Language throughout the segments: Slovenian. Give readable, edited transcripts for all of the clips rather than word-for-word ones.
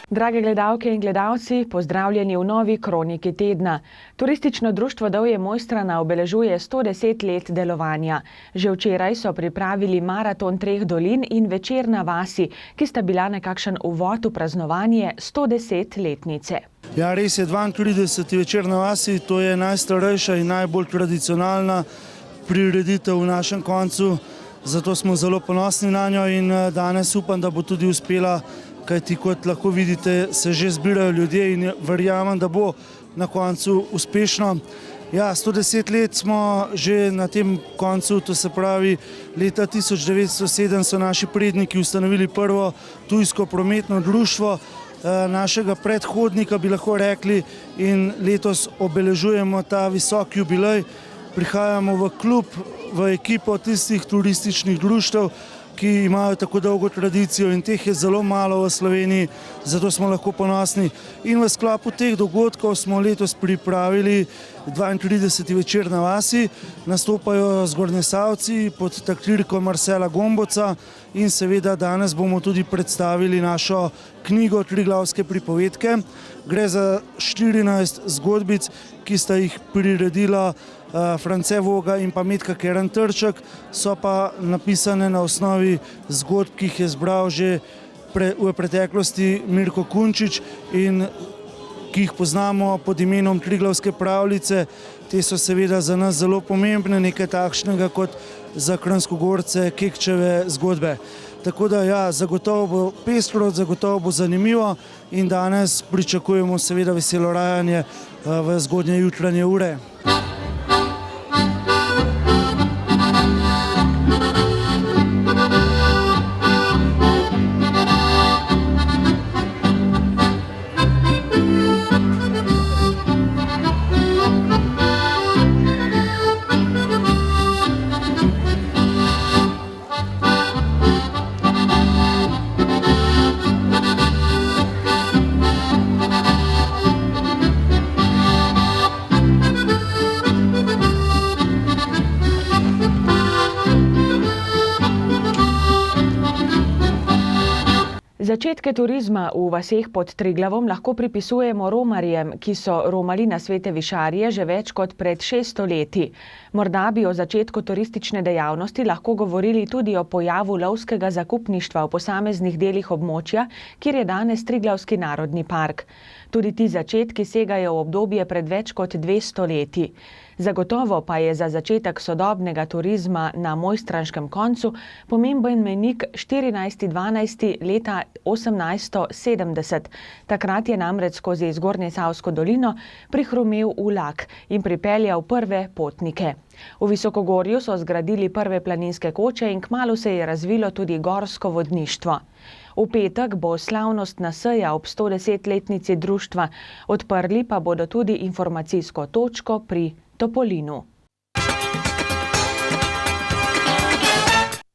Drage gledalke in gledalci, pozdravljeni v novi kroniki tedna. Turistično društvo Dovje Mojstrana obeležuje 110 let delovanja. Že včeraj so pripravili maraton treh dolin in večer na vasi, ki sta bila nekakšen uvod v praznovanje 110-letnice. Ja, res je, 32. večer na vasi, to je najstarejša in najbolj tradicionalna prireditev v našem koncu, zato smo zelo ponosni na njo in danes upam, da bo tudi uspela, kajti kot lahko vidite, se že zbirajo ljudje in verjamem, da bo na koncu uspešno. Ja, 110 let smo že na tem koncu, to se pravi, leta 1907 so naši predniki ustanovili prvo tujsko prometno društvo, našega predhodnika bi lahko rekli, in letos obeležujemo ta visok jubilej. Prihajamo v klub, v ekipo tistih turističnih društev, ki imajo tako dolgo tradicijo in teh je zelo malo v Sloveniji, zato smo lahko ponosni. In v sklopu teh dogodkov smo letos pripravili 32. večer na vasi, nastopajo Zgornjesavci pod taktirko Marcela Gomboca in seveda danes bomo tudi predstavili našo knjigo Triglavske pripovedke. Gre za 14 zgodbic, ki sta jih priredila France Voga in pa Metka Keren-Trček, so pa napisane na osnovi zgodb, ki jih je zbral že v preteklosti Mirko Kunčič in ki jih poznamo pod imenom Triglavske pravljice. Te so seveda za nas zelo pomembne, nekaj takšnega kot za Kranjskogorce Kekčeve zgodbe. Tako da ja, zagotovo bo pestro, zagotovo bo zanimivo in danes pričakujemo seveda veselo rajanje v zgodnje jutranje ure. Začetke turizma v vaseh pod Triglavom lahko pripisujemo romarjem, ki so romali na Svete Višarije že več kot pred 600 leti. Morda bi o začetku turistične dejavnosti lahko govorili tudi o pojavu lovskega zakupništva v posameznih delih območja, kjer je danes Triglavski narodni park. Tudi ti začetki segajo v obdobje pred več kot 200 leti. Zagotovo pa je za začetek sodobnega turizma na mojstranskem koncu pomemben mejnik 14.12. leta 1870. Takrat je namreč skozi Zgornjesavsko dolino prihrumel vlak in pripeljal prve potnike. V Visokogorju so zgradili prve planinske koče in kmalu se je razvilo tudi gorsko vodništvo. V petek bo slavnostna seja ob 110-letnici društva, odprli pa bodo tudi informacijsko točko pri Topolinu.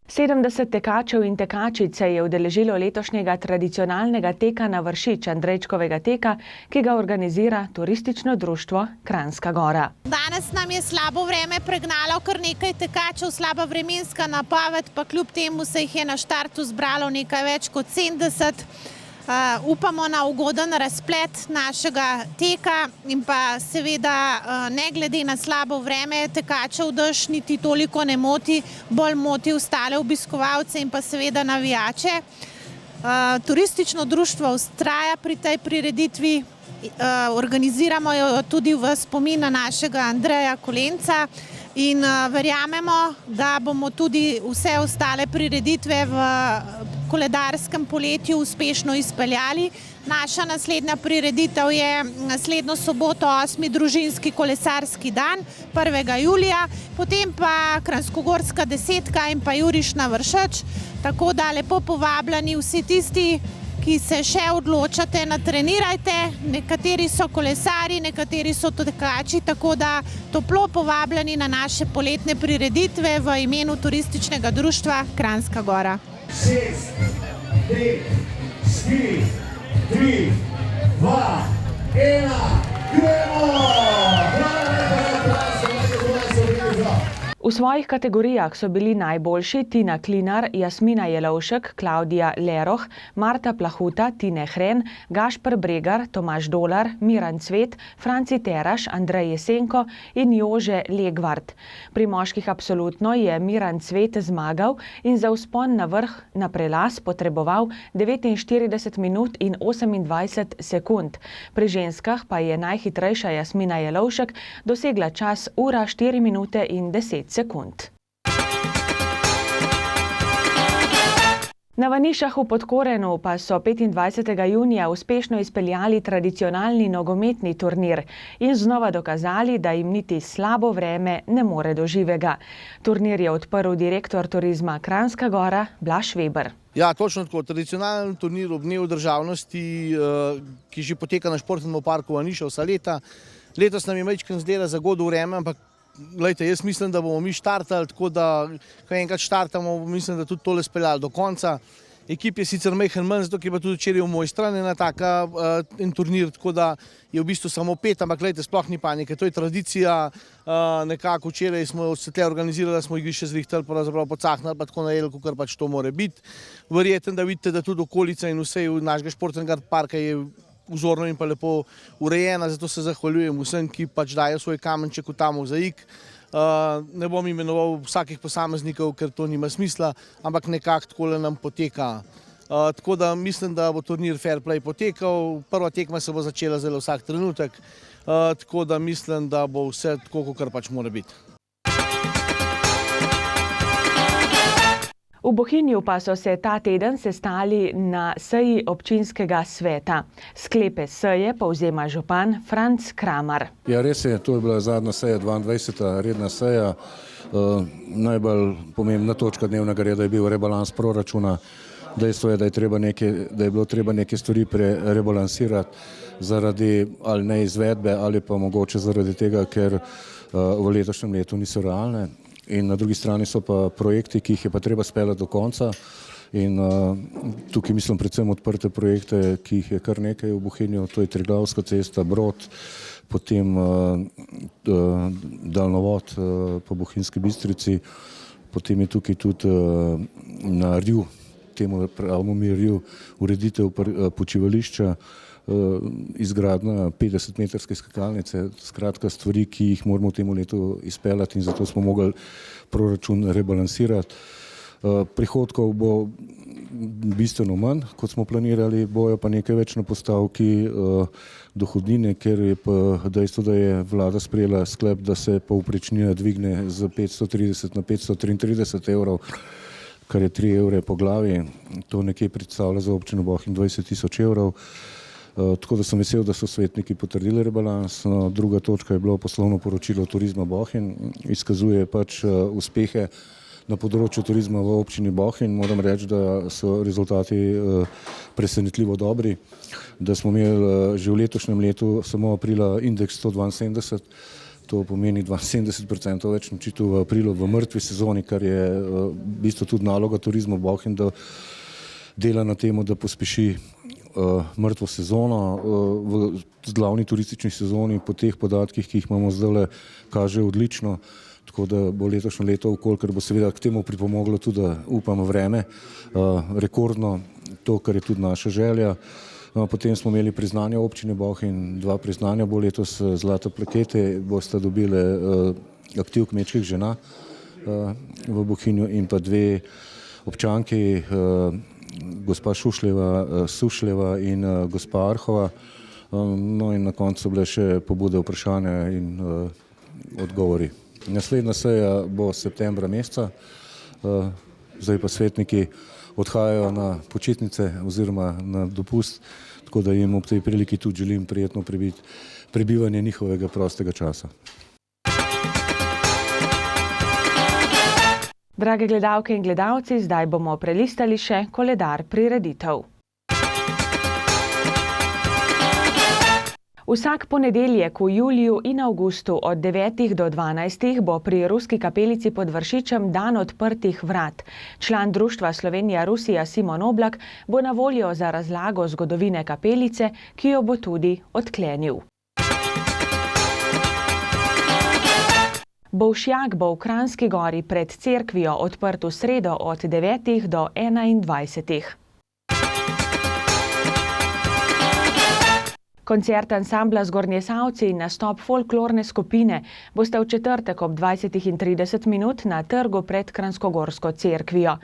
70 tekačev in tekačic se je udeležilo letošnjega tradicionalnega teka na Vršič, Andrejčkovega teka, ki ga organizira turistično društvo Kranjska Gora. Danes nam je slabo vreme pregnalo kar nekaj tekačev, slaba vremenska napoved, pa kljub temu se jih je na štartu zbralo nekaj več kot 70. Upamo na ugoden razplet našega teka in pa seveda ne glede na slabo vreme tekačev dež niti toliko ne moti, bolj moti ostale obiskovalce in pa seveda navijače. Turistično društvo vztraja pri tej prireditvi, organiziramo jo tudi v spomin na našega Andreja Kolenca in verjamemo, da bomo tudi vse ostale prireditve v koledarskem poletju uspešno izpeljali. Naša naslednja prireditev je naslednjo soboto 8. družinski kolesarski dan 1. julija, potem pa Kranjskogorska desetka in pa Jurišna Vršič, tako da lepo povabljeni vsi tisti, ki se še odločate, natrenirajte, nekateri so kolesari, nekateri so tekači, tako da toplo povabljeni na naše poletne prireditve v imenu turističnega društva Kranjska Gora. 6, 5, 4, 3, 2, 1, gremo! V V svojih kategorijah so bili najboljši Tina Klinar, Jasmina Jelovšek, Klaudija Leroh, Marta Plahuta, Tine Hren, Gašper Bregar, Tomaž Dolar, Miran Cvet, Franci Teraš, Andrej Jesenko in Jože Legvart. Pri moških absolutno je Miran Cvet zmagal in za vzpon na vrh na prelaz potreboval 49 minut in 28 sekund. Pri ženskah pa je najhitrejša Jasmina Jelovšek dosegla čas ura 4 minute in 10 sekund. Na Vanišah v Podkorenu pa so 25. junija uspešno izpeljali tradicionalni nogometni turnir in znova dokazali, da jim niti slabo vreme ne more do živega. Turnir je odprl direktor turizma Kranjska Gora Blaž Veber. Ja, točno tako. Tradicionalen turnir ob dnevu državnosti, ki že poteka na športnem parku Vaniša vsa leta. Letos nam je majčkeno zdela zagodlo vreme, ampak glejte, jaz mislim, da bomo mi štartali, tako da, ko enkrat štartamo, mislim, da tudi tole speljali do konca. Ekip je sicer majhen manj, zato je pa tudi včeraj v moji strani ena taka turnir, tako da je v bistvu samo 5, ampak glejte, sploh ni panike, to je tradicija. Nekako včeraj smo se tle organizirali, da smo igrišče zrihtali, pravzaprav pocahnali, pa tako najeli, kakor pač to more biti. Verjetno, da vidite, da tudi okolica in vse našega športnega parka je vzorno in pa lepo urejena, zato se zahvaljujem vsem, ki pač dajo svoj kamenček v ta mozaik. Ne bom imenoval vsakih posameznikov, ker to nima smisla, ampak nekako takole nam poteka. Tako da mislim, da bo turnir fair play potekal. Prva tekma se bo začela zelo vsak trenutek, tako da mislim, da bo vse tako, kakor pač mora biti. V Bohinju pa so se ta teden sestali na seji občinskega sveta. Sklepe seje povzema župan Franc Kramar. Ja, res je, to je bila zadnja seja, 22. redna seja. Najbolj pomembna točka dnevnega reda je bil rebalans proračuna. Dejstvo je, da je bilo treba neke stvari rebalansirati zaradi ali neizvedbe ali pa mogoče zaradi tega, ker v letošnjem letu niso realne. In na drugi strani so pa projekti, ki jih je pa treba speljati do konca. In tukaj mislim predvsem odprte projekte, ki jih je kar nekaj v Bohinju, to je Triglavska cesta, Brod, potem daljnovod po Bohinjski Bistrici, potem je tukaj tudi na Rju, temu pravimo mi Rju, ureditev počivališča, izgradnja 50-metrske skakalnice, skratka stvari, ki jih moramo v tem letu izpeljati in zato smo mogli proračun rebalansirati. Prihodkov bo bistveno manj, kot smo planirali, bojo pa nekaj več na postavki dohodnine, ker je pa dejstvo, da je vlada sprejela sklep, da se povprečnina dvigne z 530 na 533 evrov, kar je 3 evre po glavi. To nekje predstavlja za občino Bohinj 20 tisoč evrov. Tako da sem vesel, da so svetniki potrdili rebalans. Druga točka je bilo poslovno poročilo turizma Bohinj. Izkazuje pač uspehe na področju turizma v občini Bohinj. Moram reči, da so rezultati presenetljivo dobri, da smo imeli že v letošnjem letu samo aprila indeks 172, to pomeni 72% več nočitev v aprilu v mrtvi sezoni, kar je v bistvu tudi naloga turizma Bohinj, da dela na temu, da pospeši mrtvo sezono. V glavni turistični sezoni po teh podatkih, ki jih imamo zdaj, kaže odlično, tako da bo letošnje leto, kolikor bo seveda k temu pripomoglo tudi, upamo, vreme, rekordno, to, kar je tudi naša želja. Potem smo imeli priznanja občine Bohinj, 2 priznanja bo letos, zlate plakete bosta dobile aktiv kmečkih žena v Bohinju in pa 2 občanki, gospa Sušljeva in gospa Arhova. No in na koncu bile še pobude, vprašanja in odgovori. Naslednja seja bo septembra meseca, zdaj pa svetniki odhajajo na počitnice oziroma na dopust, tako da jim ob tej priliki tudi želim prijetno prebivanje njihovega prostega časa. Drage gledalke in gledalci, zdaj bomo prelistali še koledar prireditev. Vsak ponedeljek v juliju in avgustu od 9 do 12 bo pri Ruski kapelici pod Vršičem dan odprtih vrat. Član društva Slovenija-Rusija Simon Oblak bo na voljo za razlago zgodovine kapelice, ki jo bo tudi odklenil. Bolšjak bo v Kranjski Gori pred cerkvijo odprt v sredo od 9 do 21. Koncert ansambla Zgornjesavci in nastop folklorne skupine bosta v četrtek ob 20:30 na trgu pred Kranjskogorsko cerkvijo.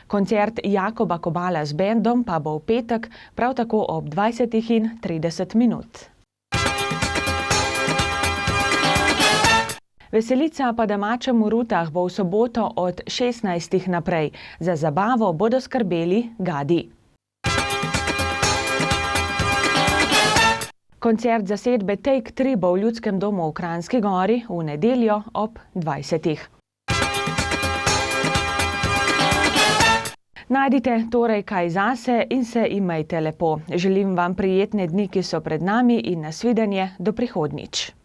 Koncert Jakoba Kobala z bendom pa bo v petek prav tako ob 20:30. Veselica pa domačem v Rutah bo v soboto od 16. naprej. Za zabavo bodo skrbeli gadi. Koncert zasedbe Take 3 bo v Ljudskem domu v Kranjski Gori v nedeljo ob 20. Najdite torej kaj zase in se imejte lepo. Želim vam prijetne dni, ki so pred nami in nasvidenje do prihodnjič.